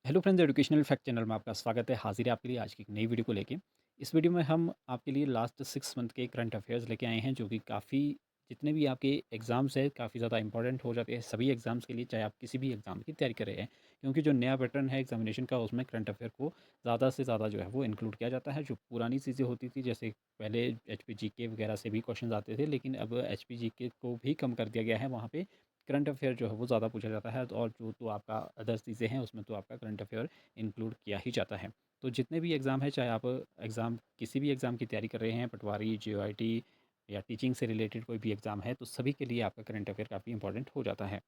Hello friends, educational fact channel में आपका स्वागत है। हाजिर है आपके लिए आज की एक नई वीडियो को लेके। इस वीडियो में हम आपके लिए लास्ट 6 मंथ के करंट अफेयर्स लेके आए हैं, जो कि काफ़ी जितने भी आपके एग्ज़ाम्स हैं काफ़ी ज़्यादा इंपॉर्टेंट हो जाते हैं सभी एग्ज़ाम्स के लिए, चाहे आप किसी भी एग्ज़ाम की तैयारी कर रहे हैं। क्योंकि जो नया पैटर्न है एग्जामिनेशन का, उसमें करंट अफेयर को ज़्यादा से ज़्यादा जो है वो इंक्लूड किया जाता है। जो पुरानी चीज़ें होती थी, जैसे पहले एचपीजीके वगैरह से भी क्वेश्चन आते थे, लेकिन अब एचपीजीके को भी कम कर दिया गया है। वहाँ पे करंट अफेयर जो है वो ज़्यादा पूछा जाता है, और जो तो आपका अदर्स चीज़ें हैं उसमें तो आपका करंट अफेयर इंक्लूड किया ही जाता है। तो जितने भी एग्ज़ाम है, चाहे आप एग्ज़ाम किसी भी एग्ज़ाम की तैयारी कर रहे हैं, पटवारी, जेईटी या टीचिंग से रिलेटेड कोई भी एग्ज़ाम है, तो सभी के लिए आपका करंट अफेयर काफ़ी इंपॉर्टेंट हो जाता है।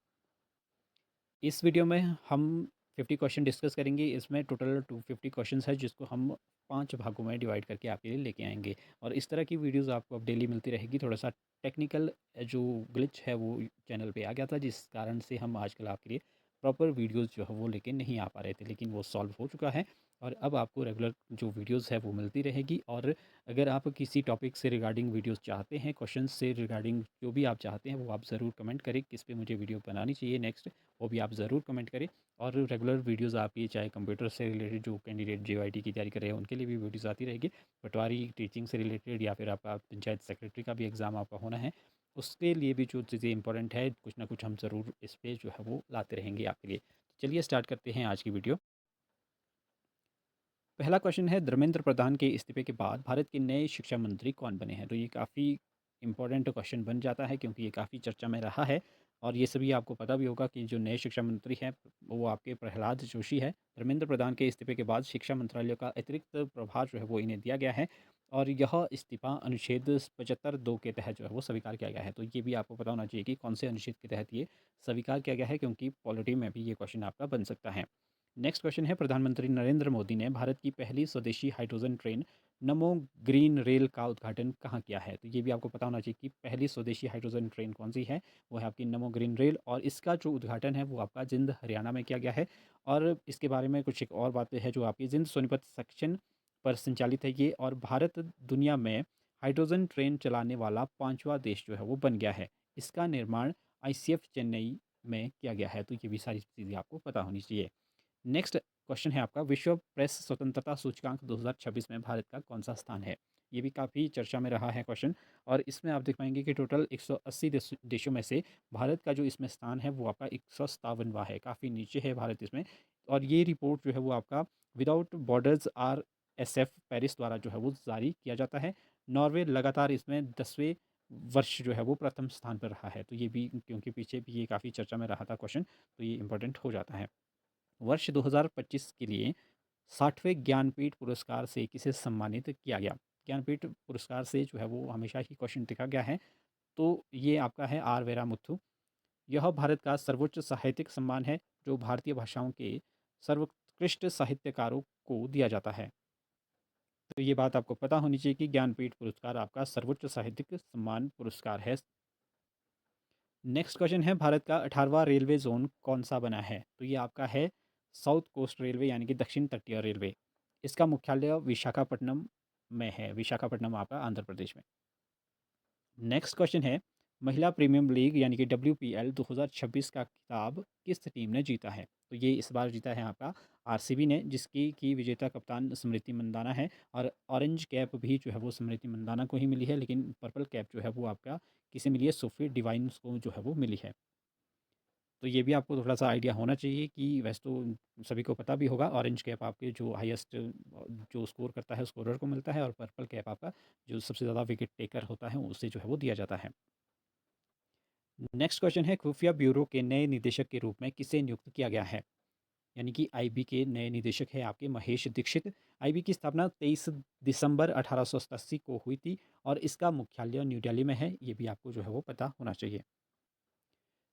इस वीडियो में हम 50 क्वेश्चन डिस्कस करेंगे। इसमें टोटल 250 क्वेश्चंस है, जिसको हम 5 भागों में डिवाइड करके आपके लिए लेके आएँगे। और इस तरह की वीडियोज़ आपको अब डेली मिलती रहेगी। थोड़ा-सा टेक्निकल जो ग्लिच है वो चैनल पे आ गया था, जिस कारण से हम आजकल आपके लिए प्रॉपर वीडियोज़ जो है वो लेके नहीं आ पा रहे थे, लेकिन वो सॉल्व हो चुका है। और अब आपको रेगुलर जो वीडियोज़ है वो मिलती रहेगी। और अगर आप किसी टॉपिक से रिगार्डिंग वीडियोज़ चाहते हैं, क्वेश्चंस से रिगार्डिंग जो भी आप चाहते हैं, वो आप ज़रूर कमेंट करें, किस पे मुझे वीडियो बनानी चाहिए नेक्स्ट, वो भी आप ज़रूर कमेंट करें। और रेगुलर वीडियोज़ आपकी, चाहे कंप्यूटर से रिलेटेड जो कैंडिडेट जेईटी की तैयारी कर रहे हैं उनके लिए भी वीडियोज़ आती रहेगी। पटवारी, टीचिंग से रिलेटेड, या फिर आपका पंचायत सेक्रेटरी का भी एग्ज़ाम आपका होना है, उसके लिए भी जो चीज़ें इंपॉर्टेंट है, कुछ ना कुछ हम ज़रूर इस पे जो है वो लाते रहेंगे आपके लिए। तो चलिए स्टार्ट करते हैं आज की वीडियो। पहला क्वेश्चन है, धर्मेंद्र प्रधान के इस्तीफे के बाद भारत के नए शिक्षा मंत्री कौन बने हैं? तो ये काफ़ी इंपॉर्टेंट क्वेश्चन बन जाता है, क्योंकि ये काफ़ी चर्चा में रहा है। और ये सभी आपको पता भी होगा कि जो नए शिक्षा मंत्री हैं वो आपके प्रहलाद जोशी है। धर्मेंद्र प्रधान के इस्तीफे के बाद शिक्षा मंत्रालय का अतिरिक्त प्रभार जो है वो इन्हें दिया गया है। और यह इस्तीफा अनुच्छेद 75(2) के तहत जो है वो स्वीकार किया गया है। तो ये भी आपको पता होना चाहिए कि कौन से अनुच्छेद के तहत ये स्वीकार किया गया है, क्योंकि पॉलिटी में भी ये क्वेश्चन आपका बन सकता है। नेक्स्ट क्वेश्चन है, प्रधानमंत्री नरेंद्र मोदी ने भारत की पहली स्वदेशी हाइड्रोजन ट्रेन नमो ग्रीन रेल का उद्घाटन कहाँ किया है? तो ये भी आपको पता होना चाहिए कि पहली स्वदेशी हाइड्रोजन ट्रेन कौन सी है। वो है आपकी नमो ग्रीन रेल, और इसका जो उद्घाटन है वो आपका जिंद हरियाणा में किया गया है। और इसके बारे में कुछ एक और बातें हैं, जो आपकी जिंद सोनीपत सेक्शन पर संचालित है ये। और भारत दुनिया में हाइड्रोजन ट्रेन चलाने वाला 5वां देश जो है वो बन गया है। इसका निर्माण आईसीएफ चेन्नई में किया गया है। तो ये भी सारी चीज़ें आपको पता होनी चाहिए। नेक्स्ट क्वेश्चन है आपका, विश्व प्रेस स्वतंत्रता सूचकांक 2026 में भारत का कौन सा स्थान है? ये भी काफ़ी चर्चा में रहा है क्वेश्चन। और इसमें आप देख पाएंगे कि टोटल 180 देशों में से भारत का जो इसमें स्थान है वो आपका 157वां है, काफ़ी नीचे है भारत इसमें। और ये रिपोर्ट जो है वो आपका विदाउट बॉर्डर्स RSF पेरिस द्वारा जो है वो जारी किया जाता है। नॉर्वे लगातार इसमें 10वें वर्ष जो है वो प्रथम स्थान पर रहा है। तो ये भी, क्योंकि पीछे भी ये काफ़ी चर्चा में रहा था क्वेश्चन, तो ये इंपॉर्टेंट हो जाता है। वर्ष 2025 के लिए 60वें ज्ञानपीठ पुरस्कार से किसे सम्मानित किया गया? ज्ञानपीठ पुरस्कार से जो है वो हमेशा ही क्वेश्चन टिका गया है। तो ये आपका है आर वेरामुथु। यह भारत का सर्वोच्च साहित्यिक सम्मान है, जो भारतीय भाषाओं के सर्वोत्कृष्ट साहित्यकारों को दिया जाता है। तो ये बात आपको पता होनी चाहिए कि ज्ञानपीठ पुरस्कार आपका सर्वोच्च साहित्यिक सम्मान पुरस्कार है। नेक्स्ट क्वेश्चन है, भारत का 18वां रेलवे जोन कौन सा बना है? तो ये आपका है साउथ कोस्ट रेलवे, यानी कि दक्षिण तटीय रेलवे। इसका मुख्यालय विशाखापट्टनम में है। विशाखापट्टनम आपका आंध्र प्रदेश में। नेक्स्ट क्वेश्चन है, महिला प्रीमियम लीग यानी कि WPL 2026 का खिताब किस टीम ने जीता है? तो ये इस बार जीता है आपका आरसीबी ने, जिसकी की विजेता कप्तान स्मृति मंदाना है। और ऑरेंज कैप भी जो है वो स्मृति मंदाना को ही मिली है, लेकिन पर्पल कैप जो है वो आपका किसे मिली है? सोफी डिवाइन्स को जो है वो मिली है। तो ये भी आपको थोड़ा-सा आइडिया होना चाहिए कि वैसे तो सभी को पता भी होगा, ऑरेंज कैप आपके जो हाईएस्ट जो स्कोर करता है स्कोरर को मिलता है, और पर्पल कैप आपका जो सबसे ज़्यादा विकेट टेकर होता है उसे जो है वो दिया जाता है। नेक्स्ट क्वेश्चन है, खुफिया ब्यूरो के नए निदेशक के रूप में किसे नियुक्त किया गया है? यानी कि आईबी के नए निदेशक हैं आपके महेश दीक्षित। आईबी की स्थापना 23 दिसंबर 1887 को हुई थी, और इसका मुख्यालय न्यू दिल्ली में है। ये भी आपको जो है वो पता होना चाहिए।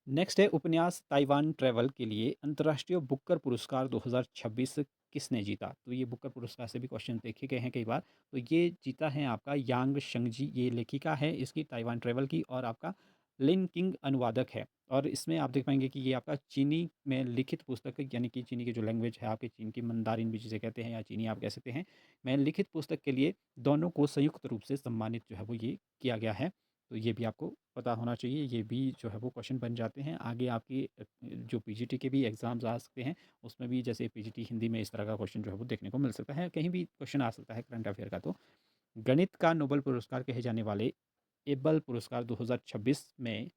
नेक्स्ट है, उपन्यास ताइवान ट्रैवल के लिए अंतर्राष्ट्रीय बुकर पुरस्कार 2026 किसने जीता? तो ये बुकर पुरस्कार से भी क्वेश्चन देखे गए हैं कई बार। तो ये जीता है आपका यांग शंगजी, ये लेखिका है इसकी ताइवान ट्रैवल की, और आपका लिन किंग अनुवादक है। और इसमें आप देख पाएंगे कि ये आपका चीनी में लिखित पुस्तक, यानी कि चीनी की जो लैंग्वेज है आपके चीन की, मंदारिन भी जिसे कहते हैं या चीनी आप कह सकते हैं, में लिखित पुस्तक के लिए दोनों को संयुक्त रूप से सम्मानित जो है वो ये किया गया है। तो ये भी आपको पता होना चाहिए, ये भी जो है वो क्वेश्चन बन जाते हैं। आगे आपकी जो पीजीटी के भी एग्ज़ाम्स आ सकते हैं, उसमें भी जैसे पीजीटी हिंदी में इस तरह का क्वेश्चन जो है वो देखने को मिल सकता है, कहीं भी क्वेश्चन आ सकता है करंट अफेयर का। तो गणित का नोबेल पुरस्कार कहे जाने वाले एबल पुरस्कार 2026 में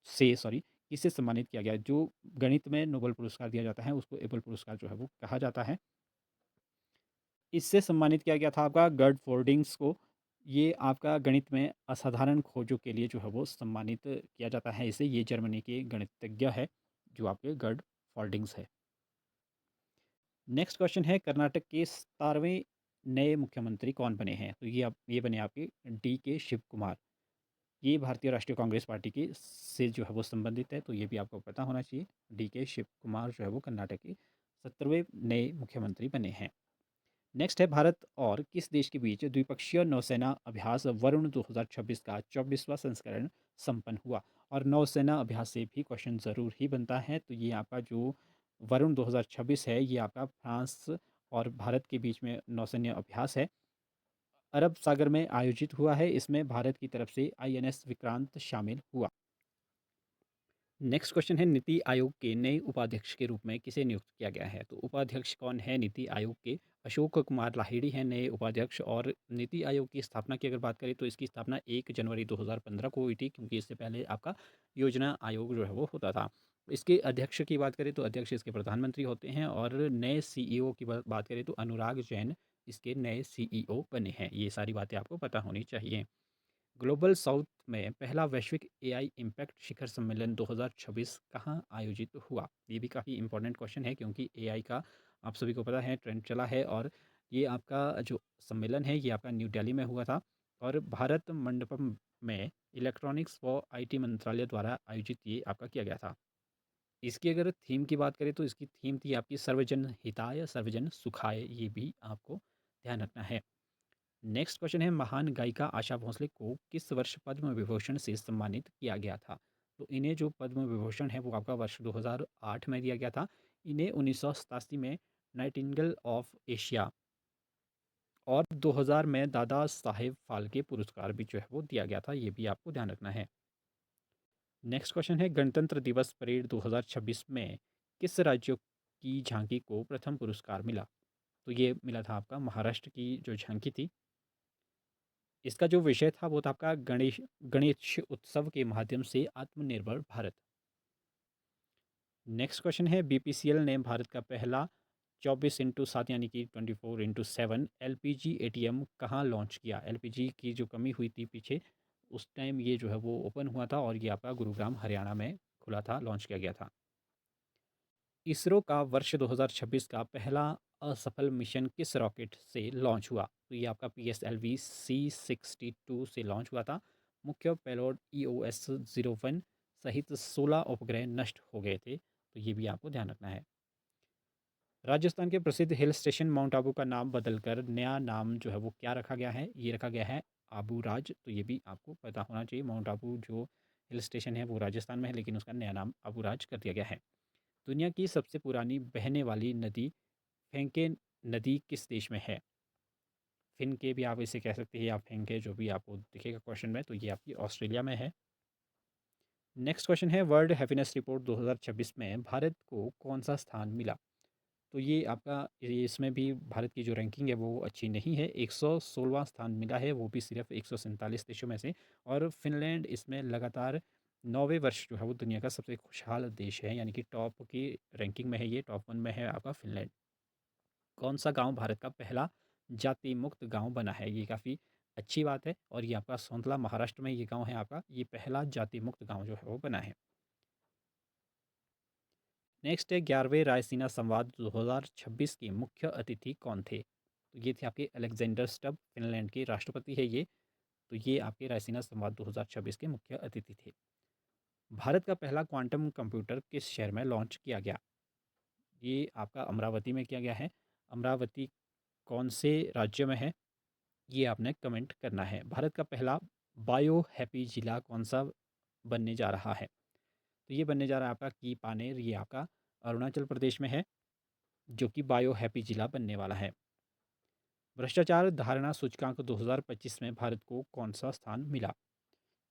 से सॉरी किसे सम्मानित किया गया? जो गणित में नोबेल पुरस्कार दिया जाता है उसको एबल पुरस्कार जो है वो कहा जाता है। इससे सम्मानित किया गया था आपका गर्ड फोर्डिंग्स को। ये आपका गणित में असाधारण खोजों के लिए जो है वो सम्मानित किया जाता है इसे। ये जर्मनी के गणितज्ञ है जो आपके गर्ड फोर्डिंग्स है। नेक्स्ट क्वेश्चन है, कर्नाटक के 17वें नए मुख्यमंत्री कौन बने हैं? तो ये बने आपके डी के शिव कुमार। ये भारतीय राष्ट्रीय कांग्रेस पार्टी के से जो है वो संबंधित है, तो ये भी आपको पता होना चाहिए। डी के शिव कुमार जो है वो कर्नाटक के 17वें नए मुख्यमंत्री बने हैं। नेक्स्ट है, भारत और किस देश के बीच द्विपक्षीय नौसेना अभ्यास वरुण 2026 का 24वां संस्करण संपन्न हुआ? और नौसेना अभ्यास से भी क्वेश्चन ज़रूर ही बनता है। तो ये आपका जो वरुण 2026 है, ये आपका फ्रांस और भारत के बीच में नौसैन्य अभ्यास है, अरब सागर में आयोजित हुआ है। इसमें भारत की तरफ से आईएनएस विक्रांत शामिल हुआ। नेक्स्ट क्वेश्चन है, नीति आयोग के नए उपाध्यक्ष के रूप में किसे नियुक्त किया गया है? तो उपाध्यक्ष कौन है नीति आयोग के? अशोक कुमार लाहिड़ी हैं नए उपाध्यक्ष। और नीति आयोग की स्थापना की अगर बात करें तो इसकी स्थापना 1 जनवरी 2015 को हुई थी, क्योंकि इससे पहले आपका योजना आयोग जो है वो होता था। इसके अध्यक्ष की बात करें तो अध्यक्ष इसके प्रधानमंत्री होते हैं। और नए सीईओ की बात करें तो अनुराग जैन इसके नए सीईओ बने हैं। ये सारी बातें आपको पता होनी चाहिए। ग्लोबल साउथ में पहला वैश्विक एआई इम्पैक्ट शिखर सम्मेलन 2026 कहाँ आयोजित हुआ? ये भी काफ़ी इंपॉर्टेंट क्वेश्चन है, क्योंकि एआई का आप सभी को पता है ट्रेंड चला है। और ये आपका जो सम्मेलन है ये आपका न्यू दिल्ली में हुआ था, और भारत मंडपम में इलेक्ट्रॉनिक्स व आईटी मंत्रालय द्वारा आयोजित ये आपका किया गया था। इसकी अगर थीम की बात करें तो इसकी थीम थी आपकी सर्वजन हिताय सर्वजन सुखाय। ये भी आपको ध्यान रखना है। नेक्स्ट क्वेश्चन है, महान गायिका आशा भोसले को किस वर्ष पद्म विभूषण से सम्मानित किया गया था? तो इन्हें जो पद्म विभूषण है वो आपका वर्ष 2008 में दिया गया था। इन्हें 1987 में नाइटिंगेल ऑफ एशिया और 2000 में दादा साहेब फाल्के पुरस्कार भी जो है वो दिया गया था। ये भी आपको ध्यान रखना है। नेक्स्ट क्वेश्चन है, गणतंत्र दिवस परेड 2026 में किस राज्यों की झांकी को प्रथम पुरस्कार मिला? तो ये मिला था आपका महाराष्ट्र की जो झांकी थी। इसका जो विषय था वो था आपका गणेश गणेश उत्सव के माध्यम से आत्मनिर्भर भारत। नेक्स्ट क्वेश्चन है, बीपीसीएल ने भारत का पहला 24x7 यानी कि 24x7 एलपीजी एटीएम कहाँ लॉन्च किया? एलपीजी की जो कमी हुई थी पीछे, उस टाइम ये जो है वो ओपन हुआ था, और ये आपका गुरुग्राम हरियाणा में खुला था, लॉन्च किया गया था। इसरो का वर्ष 2026 का पहला असफल मिशन किस रॉकेट से लॉन्च हुआ? तो ये आपका PSLV C62 से लॉन्च हुआ था। मुख्य पेलोड EOS-01 सहित 16 उपग्रह नष्ट हो गए थे। तो ये भी आपको ध्यान रखना है। राजस्थान के प्रसिद्ध हिल स्टेशन माउंट आबू का नाम बदलकर नया नाम जो है वो क्या रखा गया है? ये रखा गया है आबू राज। तो ये भी आपको पता होना चाहिए। माउंट आबू जो हिल स्टेशन है वो राजस्थान में है, लेकिन उसका नया नाम आबू राज कर दिया गया है। दुनिया की सबसे पुरानी बहने वाली नदी फेंके नदी किस देश में है? फिनके भी आप इसे कह सकते हैं, या फेंके, जो भी आपको दिखेगा क्वेश्चन में। तो ये आपकी ऑस्ट्रेलिया में है। नेक्स्ट क्वेश्चन है, वर्ल्ड हैप्पीनेस रिपोर्ट 2026 में भारत को कौन सा स्थान मिला? तो ये आपका इसमें भी भारत की जो रैंकिंग है वो अच्छी नहीं है। 116वां स्थान मिला है, वो भी सिर्फ 147 देशों में से। और फिनलैंड इसमें लगातार 9वें वर्ष जो है वो दुनिया का सबसे खुशहाल देश है, यानी कि टॉप की रैंकिंग में है, ये टॉप 1 में है आपका फिनलैंड। कौन सा गांव भारत का पहला जाति मुक्त गांव बना है? ये काफ़ी अच्छी बात है, और ये आपका सौंतला महाराष्ट्र में ये गांव है आपका, ये पहला जाति मुक्त गांव जो है वो बना है। नेक्स्ट है, 11वें रायसीना संवाद 2026 के मुख्य अतिथि कौन थे? तो ये थे आपके अलेक्जेंडर स्टब, फिनलैंड के राष्ट्रपति है ये। तो ये आपके रायसीना संवाद 2026 के मुख्य अतिथि थे। भारत का पहला क्वांटम कंप्यूटर किस शहर में लॉन्च किया गया? ये आपका अमरावती में किया गया है। अमरावती कौन से राज्य में है, ये आपने कमेंट करना है। भारत का पहला बायो हैप्पी जिला कौन सा बनने जा रहा है? तो ये बनने जा रहा है आपका की पानेर, ये आपका अरुणाचल प्रदेश में है, जो कि बायो हैप्पी जिला बनने वाला है। भ्रष्टाचार धारणा सूचकांक 2025 में भारत को कौन सा स्थान मिला?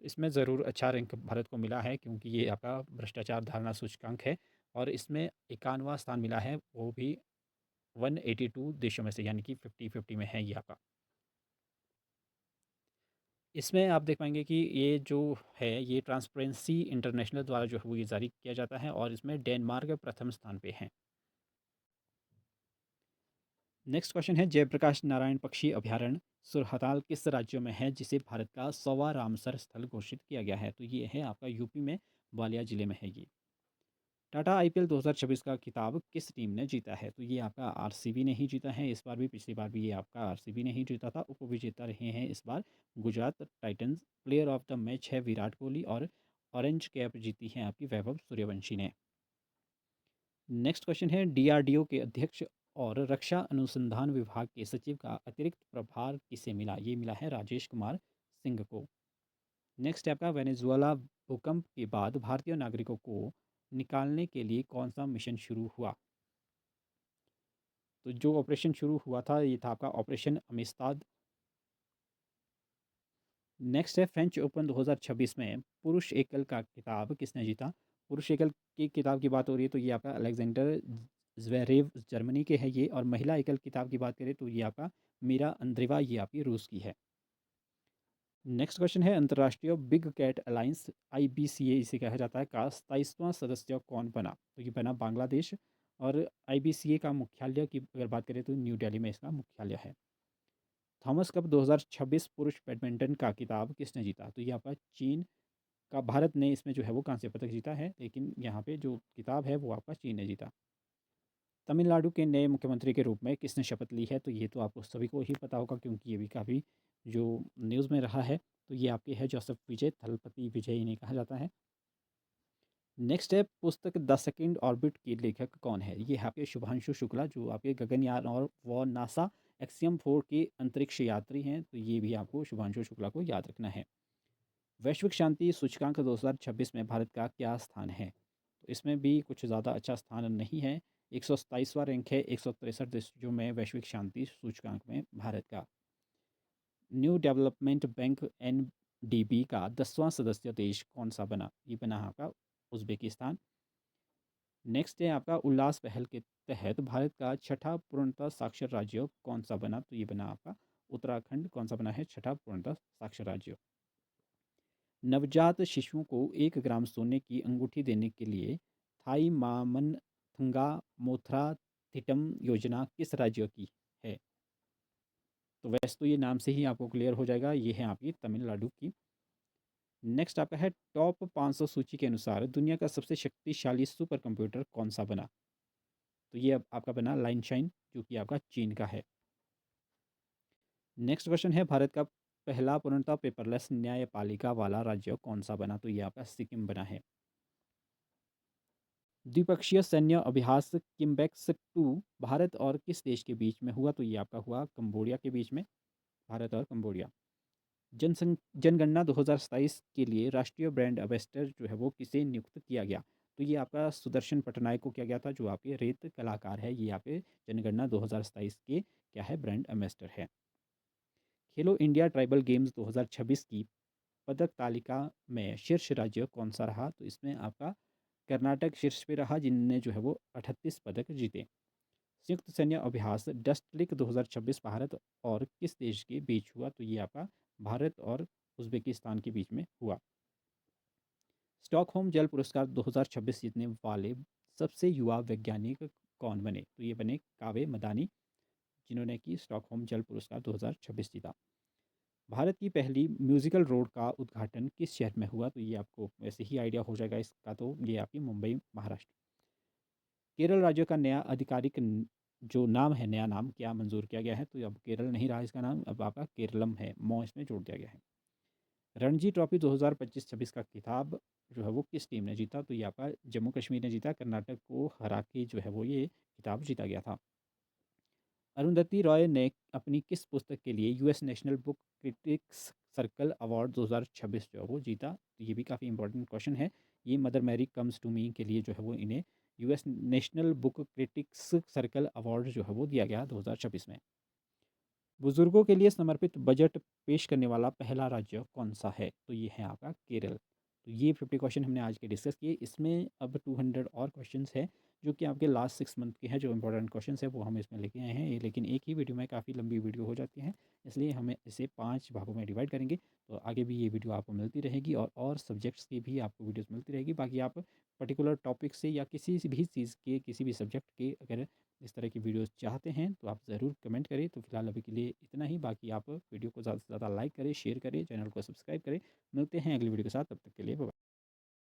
इसमें ज़रूर अच्छा रैंक भारत को मिला है क्योंकि ये आपका भ्रष्टाचार धारणा सूचकांक है और इसमें 51वां स्थान मिला है, वो भी 182 देशों में से, यानी कि 50-50 में है ये आपका। इसमें आप देख पाएँगे कि ये जो है ये ट्रांसपेरेंसी इंटरनेशनल द्वारा जो है वो ये जारी किया जाता है और इसमें डेनमार्क प्रथम स्थान पे है। नेक्स्ट क्वेश्चन है, जयप्रकाश नारायण पक्षी अभयारण्य सुरहताल किस राज्य में है जिसे भारत का 100वां रामसर स्थल घोषित किया गया है? तो ये है आपका यूपी में, ग्वालियर जिले में है ये। टाटा आईपीएल 2026 का खिताब किस टीम ने जीता है? तो ये आपका आरसीबी ने ही जीता है इस बार भी, पिछली बार भी ये आपका आरसीबी ने ही जीता था। उपविजेता रहे हैं इस बार Gujarat Titans. Player of the match है विराट कोहली और ऑरेंज कैप जीती है आपकी वैभव सूर्यवंशी ने। नेक्स्ट क्वेश्चन है, डीआरडीओ के अध्यक्ष और रक्षा अनुसंधान विभाग के सचिव का अतिरिक्त प्रभार किसे मिला? ये मिला है राजेश कुमार सिंह को। नेक्स्ट है आपका, वेनेजुएला भूकंप के बाद भारतीय नागरिकों को निकालने के लिए कौन सा मिशन शुरू हुआ? तो जो ऑपरेशन शुरू हुआ था ये था आपका ऑपरेशन अमिस्ताद। नेक्स्ट है, फ्रेंच ओपन 2026 में पुरुष एकल का खिताब किसने जीता? पुरुष एकल की किताब की बात हो रही है तो ये आपका अलेक्जेंडर ज्वेरेव जर्मनी के है ये, और महिला एकल किताब की बात करें तो ये आपका मीरा अंद्रेवा, ये आपकी रूस की है। नेक्स्ट क्वेश्चन है, अंतर्राष्ट्रीय बिग कैट अलायंस आईबीसीए इसे कहा जाता है का 27वां सदस्य कौन बना? तो ये बना बांग्लादेश, और आईबीसीए का मुख्यालय की अगर बात करें तो न्यू दिल्ली में इसका मुख्यालय है। थॉमस कप 2026 पुरुष बैडमिंटन का खिताब किसने जीता? तो ये आपका चीन का, भारत ने इसमें जो है वो कांस्य पदक जीता है, लेकिन यहाँ पे जो खिताब है वो आपका चीन ने जीता। तमिलनाडु के नए मुख्यमंत्री के रूप में किसने शपथ ली है? तो ये तो आपको सभी को ही पता होगा क्योंकि ये भी काफ़ी जो न्यूज़ में रहा है। तो ये आपके है जोसेफ विजय, थलपति विजय इन्हें कहा जाता है। नेक्स्ट है, पुस्तक द सेकंड ऑर्बिट के लेखक कौन है? ये है आपके शुभांशु शुक्ला, जो आपके गगनयान और वो नासा एक्सियम 4 के अंतरिक्ष यात्री हैं। तो ये भी आपको शुभांशु शुक्ला को याद रखना है। वैश्विक शांति सूचकांक 2026 में भारत का क्या स्थान है? तो इसमें भी कुछ ज़्यादा अच्छा स्थान नहीं है। 127वां रैंक है 163 देशों में वैश्विक शांति सूचकांक में भारत का। न्यू डेवलपमेंट बैंक एनडीबी का 10वां सदस्य देश कौन सा बना? ये बना आपका उज़्बेकिस्तान। नेक्स्ट है आपका, उल्लास पहल के तहत भारत का छठा पूर्णतः साक्षर राज्य कौन सा बना? तो ये बना आपका उत्तराखंड। कौन सा बना है छठा पूर्णतः साक्षर राज्य? नवजात शिशुओं को 1 ग्राम सोने की अंगूठी देने के लिए थाई मामन थंगा मोथरा थिटम योजना किस राज्य की है? तो वैसे तो ये नाम से ही आपको क्लियर हो जाएगा, ये है आपकी तमिलनाडु की। नेक्स्ट आपका है, टॉप 500 सूची के अनुसार दुनिया का सबसे शक्तिशाली सुपर कंप्यूटर कौन सा बना? तो ये अब आपका बना लाइनशाइन, जो कि आपका चीन का है। नेक्स्ट क्वेश्चन है, भारत का पहला पूर्णतः पेपरलेस न्यायपालिका वाला राज्य कौन सा बना? तो ये आपका सिक्किम बना है। द्विपक्षीय सैन्य अभ्यास किम्बेक्स 2 भारत और किस देश के बीच में हुआ? तो ये आपका हुआ कंबोडिया के बीच में, भारत और कंबोडिया। जनगणना 2027 के लिए राष्ट्रीय ब्रांड एम्बेसडर जो है वो किसे नियुक्त किया गया? तो ये आपका सुदर्शन पटनायक को किया गया था, जो आपके रेत कलाकार है। ये आपके जनगणना 2027 के क्या है, ब्रांड एम्बेसडर है। खेलो इंडिया ट्राइबल गेम्स 2026 की पदक तालिका में शीर्ष राज्य कौन सा रहा? तो इसमें आपका कर्नाटक शीर्ष पे रहा, जिनने जो है वो 38 पदक जीते। संयुक्त सैन्य अभ्यास डस्टलिक 2026 भारत और किस देश के बीच हुआ? तो ये आपका भारत और उज़्बेकिस्तान के बीच में हुआ। स्टॉकहोम जल पुरस्कार 2026 जीतने वाले सबसे युवा वैज्ञानिक कौन बने? तो ये बने कावे मदानी, जिन्होंने कि स्टॉकहोम जल पुरस्कार 2026 जीता। भारत की पहली म्यूजिकल रोड का उद्घाटन किस शहर में हुआ? तो ये आपको वैसे ही आइडिया हो जाएगा इसका, तो ये आपकी मुंबई, महाराष्ट्र। केरल राज्य का नया आधिकारिक जो नाम है, नया नाम क्या मंजूर किया गया है? तो अब केरल नहीं रहा इसका नाम, अब आपका केरलम है, मौ इसमें जोड़ दिया गया है। रणजी ट्रॉफी 2025-26 का खिताब जो है वो किस टीम ने जीता? तो ये आपका जम्मू कश्मीर ने जीता, कर्नाटक को हरा के जो है वो ये खिताब जीता गया था। अरुंधति रॉय ने अपनी किस पुस्तक के लिए US national book critics circle award 2026 जो है वो जीता? तो ये भी काफ़ी इंपॉर्टेंट क्वेश्चन है। ये mother Mary comes to me के लिए जो है वो इन्हें US national book critics circle award जो है वो दिया गया 2026 में। बुजुर्गों के लिए समर्पित बजट पेश करने वाला पहला राज्य कौन-सा है? तो ये है आपका केरल। तो ये 50 क्वेश्चन हमने आज के डिस्कस किए। इसमें अब 200 और क्वेश्चंस हैं, जो कि आपके लास्ट 6 मंथ के हैं, जो इम्पोर्टेंट क्वेश्चंस हैं, वो हम इसमें लेके आए हैं। ये लेकिन एक ही वीडियो में काफ़ी लंबी वीडियो हो जाती है, इसलिए हमें इसे 5 भागों में डिवाइड करेंगे। तो आगे भी ये वीडियो आपको मिलती रहेगी और सब्जेक्ट्स की भी आपको वीडियोज़ मिलती रहेगी। बाकी आप पर्टिकुलर टॉपिक से या किसी स भी चीज़ के, किसी भी सब्जेक्ट के अगर इस तरह की वीडियोस चाहते हैं तो आप ज़रूर कमेंट करें। तो फिलहाल अभी के लिए इतना ही। बाकी आप वीडियो को ज़्यादा से ज़्यादा लाइक करें, शेयर करें, चैनल को सब्सक्राइब करें। मिलते हैं अगली वीडियो के साथ, तब तक के लिए बाय।